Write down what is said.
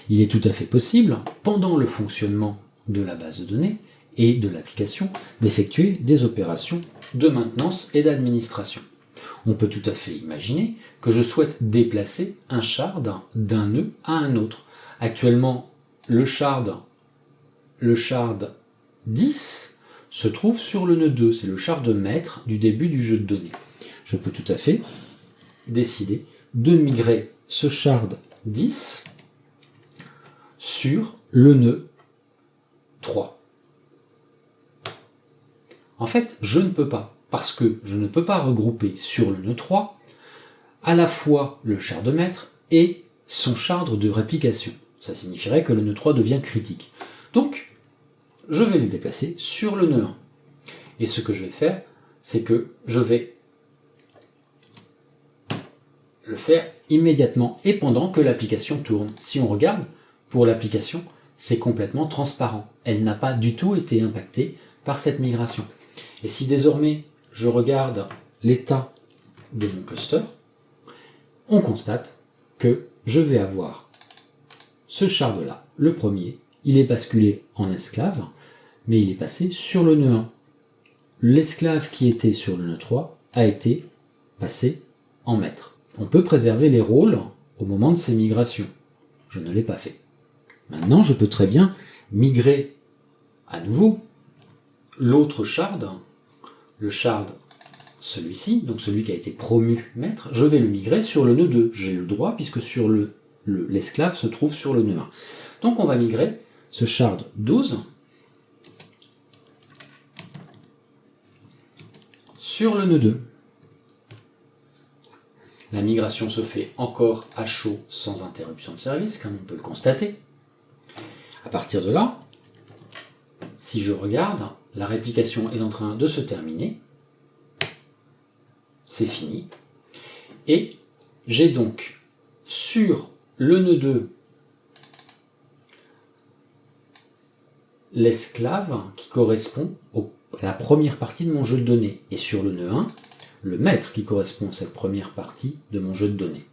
Il est tout à fait possible, pendant le fonctionnement de la base de données et de l'application, d'effectuer des opérations de maintenance et d'administration. On peut tout à fait imaginer que je souhaite déplacer un shard d'un nœud à un autre. Actuellement, le shard 10 se trouve sur le nœud 2, c'est le shard maître du début du jeu de données. Je peux tout à fait décider de migrer ce shard 10 sur le nœud 3. En fait, je ne peux pas, parce que je ne peux pas regrouper sur le nœud 3 à la fois le shard maître et son shard de réplication. Ça signifierait que le nœud 3 devient critique. Donc, je vais le déplacer sur le nœud 1. Et ce que je vais faire, c'est que je vais le faire immédiatement et pendant que l'application tourne. Si on regarde, pour l'application, c'est complètement transparent. Elle n'a pas du tout été impactée par cette migration. Et si désormais je regarde l'état de mon cluster, on constate que je vais avoir ce shard-là, le premier, il est basculé en esclave, mais il est passé sur le nœud 1. L'esclave qui était sur le nœud 3 a été passé en maître. On peut préserver les rôles au moment de ces migrations. Je ne l'ai pas fait. Maintenant, je peux très bien migrer à nouveau l'autre shard, le shard celui-ci, donc celui qui a été promu maître, je vais le migrer sur le nœud 2. J'ai le droit puisque sur l'esclave se trouve sur le nœud 1. Donc on va migrer ce shard 12 sur le nœud 2. La migration se fait encore à chaud sans interruption de service, comme on peut le constater. À partir de là, si je regarde, la réplication est en train de se terminer. C'est fini. Et j'ai donc sur le nœud 2 l'esclave qui correspond à la première partie de mon jeu de données. Et sur le nœud 1, le maître qui correspond à cette première partie de mon jeu de données.